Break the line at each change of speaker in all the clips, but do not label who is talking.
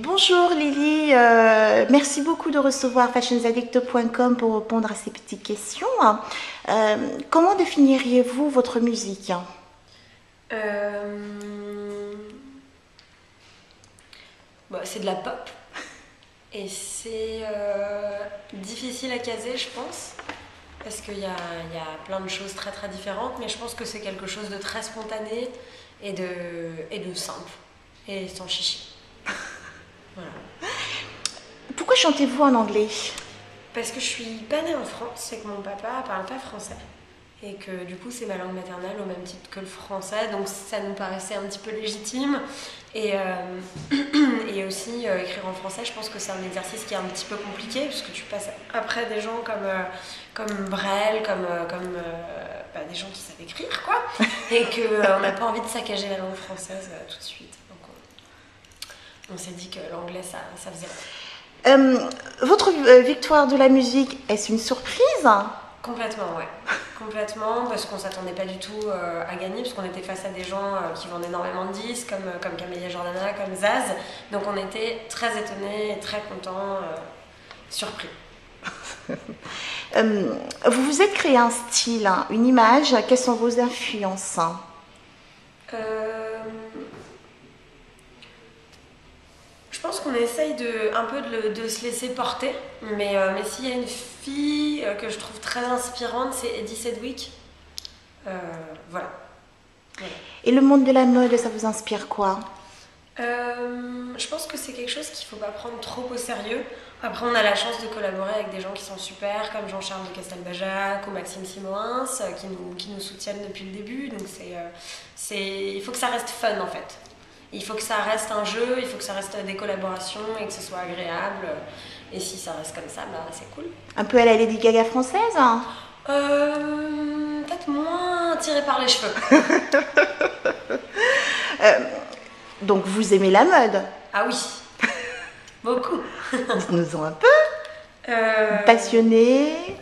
Bonjour Lily, merci beaucoup de recevoir fashionsaddict.com pour répondre à ces petites questions. Comment définiriez-vous votre musique?
C'est de la pop et c'est difficile à caser, je pense, parce qu'il y a plein de choses très très différentes, mais je pense que c'est quelque chose de très spontané et de simple et sans chichi. Voilà.
Pourquoi chantez-vous en anglais?
Parce que je suis pas née en France et que mon papa parle pas français. Et que du coup c'est ma langue maternelle au même titre que le français, donc ça nous paraissait un petit peu légitime. Et aussi écrire en français, je pense que c'est un exercice qui est un petit peu compliqué, puisque tu passes après des gens comme Brel, comme des gens qui savent écrire, quoi. Et qu'on n'a pas envie de saccager la langue française tout de suite. Donc on s'est dit que l'anglais ça faisait.
Votre victoire de la musique, est-ce une surprise?
Complètement, ouais. Complètement, parce qu'on s'attendait pas du tout à gagner, parce qu'on était face à des gens qui vendent énormément de disques, comme Camélia Jordana, comme Zaz. Donc on était très étonnés, très contents, surpris.
Vous vous êtes créé un style, une image. Quelles sont vos influences?
Je pense qu'on essaye un peu de se laisser porter, mais s'il y a une fille que je trouve très inspirante, c'est Eddie Sedgwick. Voilà.
Et le monde de la mode, ça vous inspire quoi?
Je pense que c'est quelque chose qu'il ne faut pas prendre trop au sérieux. Après, on a la chance de collaborer avec des gens qui sont super, comme Jean-Charles de Castelbajac ou Maxime Simoins, qui nous soutiennent depuis le début. Donc il faut que ça reste fun en fait. Il faut que ça reste un jeu, il faut que ça reste des collaborations et que ce soit agréable. Et si ça reste comme ça, c'est cool.
Un peu à la Lady Gaga française?
Peut-être moins tiré par les cheveux.
Donc vous aimez la mode?
Ah oui, beaucoup.
Dites-nous-en un peu. Passionnée?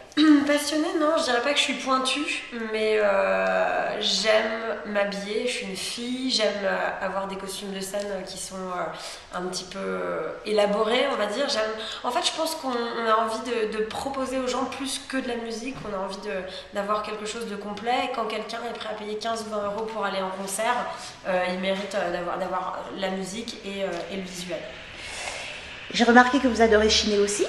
Passionnée, non, je dirais pas que je suis pointue, mais j'aime m'habiller, je suis une fille, j'aime avoir des costumes de scène qui sont un petit peu élaborés, on va dire. En fait, je pense qu'on a envie de proposer aux gens plus que de la musique, on a envie d'avoir quelque chose de complet, et quand quelqu'un est prêt à payer 15 ou 20 euros pour aller en concert, il mérite d'avoir la musique et le visuel.
J'ai remarqué que vous adorez chiner aussi.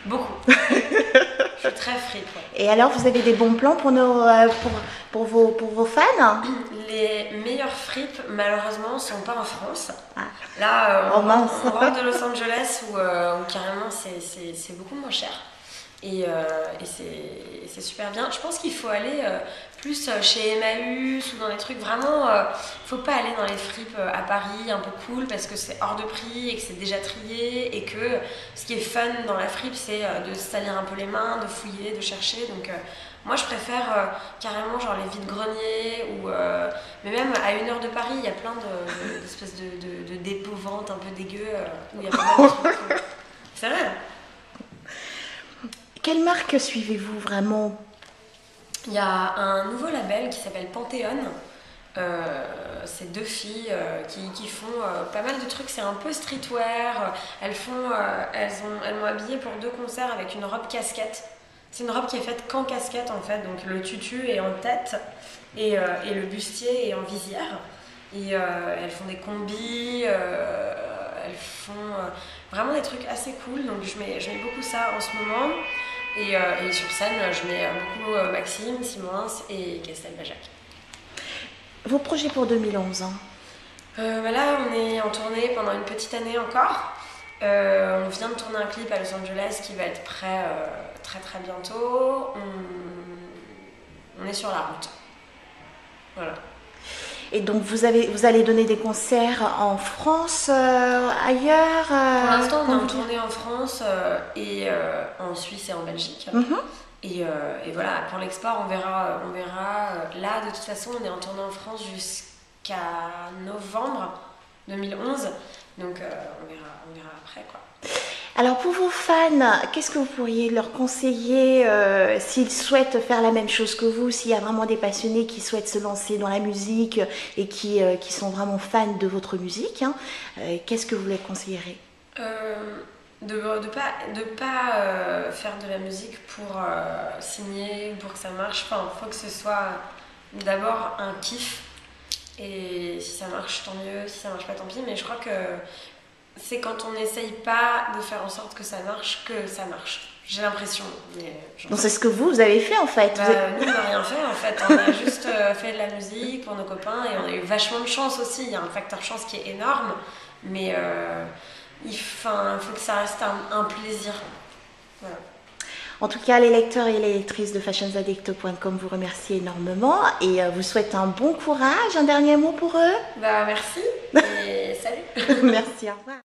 Beaucoup. Je suis très fripe. Ouais.
Et alors, vous avez des bons plans pour vos fans?
Les meilleures fripes, malheureusement, ne sont pas en France.
Ah.
Là, on rentre de Los Angeles où carrément c'est beaucoup moins cher. Et c'est super bien. Je pense qu'il faut aller plus chez Emmaüs ou dans les trucs vraiment. Il ne faut pas aller dans les fripes à Paris un peu cool parce que c'est hors de prix et que c'est déjà trié et que ce qui est fun dans la fripe c'est de se salir un peu les mains, de fouiller, de chercher. Donc moi je préfère carrément genre les vides-greniers ou mais même à 1 heure de Paris il y a plein d'espèces de dépôts-ventes un peu dégueu où il y a pas mal de trucs. C'est vrai.
Quelle marque suivez-vous vraiment?
Il y a un nouveau label qui s'appelle Panthéon. C'est 2 filles qui font pas mal de trucs. C'est un peu streetwear. Elles m'ont habillée pour 2 concerts avec une robe casquette. C'est une robe qui est faite qu'en casquette en fait. Donc le tutu est en tête et le bustier est en visière. Et elles font des combis. Elles font vraiment des trucs assez cool. Donc je mets beaucoup ça en ce moment. Et sur scène, je mets beaucoup Maxime, Simoins et Castelbajac.
Vos projets pour 2011
Là, on est en tournée pendant une petite année encore. On vient de tourner un clip à Los Angeles qui va être prêt très très bientôt. On est sur la route. Voilà.
Et donc vous allez donner des concerts en France, ailleurs
Pour l'instant, on est en tournée en France et en Suisse et en Belgique. Et voilà, pour l'export, on verra. Là, de toute façon, on est en tournée en France jusqu'à novembre 2011. Donc, on verra après, quoi.
Alors pour vos fans, qu'est-ce que vous pourriez leur conseiller s'ils souhaitent faire la même chose que vous, s'il y a vraiment des passionnés qui souhaitent se lancer dans la musique et qui sont vraiment fans de votre musique, qu'est-ce que vous les conseillerez?
De pas faire de la musique pour signer, pour que ça marche. Enfin, il faut que ce soit d'abord un kiff. Et si ça marche, tant mieux. Si ça marche pas, tant pis. Mais je crois que c'est quand on n'essaye pas de faire en sorte que ça marche. J'ai l'impression.
Donc c'est ce que vous avez fait en fait.
Nous, on n'a rien fait en fait. On a juste fait de la musique pour nos copains et on a eu vachement de chance aussi. Il y a un facteur chance qui est énorme. Mais il faut que ça reste un plaisir. Voilà.
En tout cas, les lecteurs et les lectrices de fashionsadict.com vous remercient énormément et vous souhaitent un bon courage. Un dernier mot pour eux?
Merci et salut.
Merci, au revoir.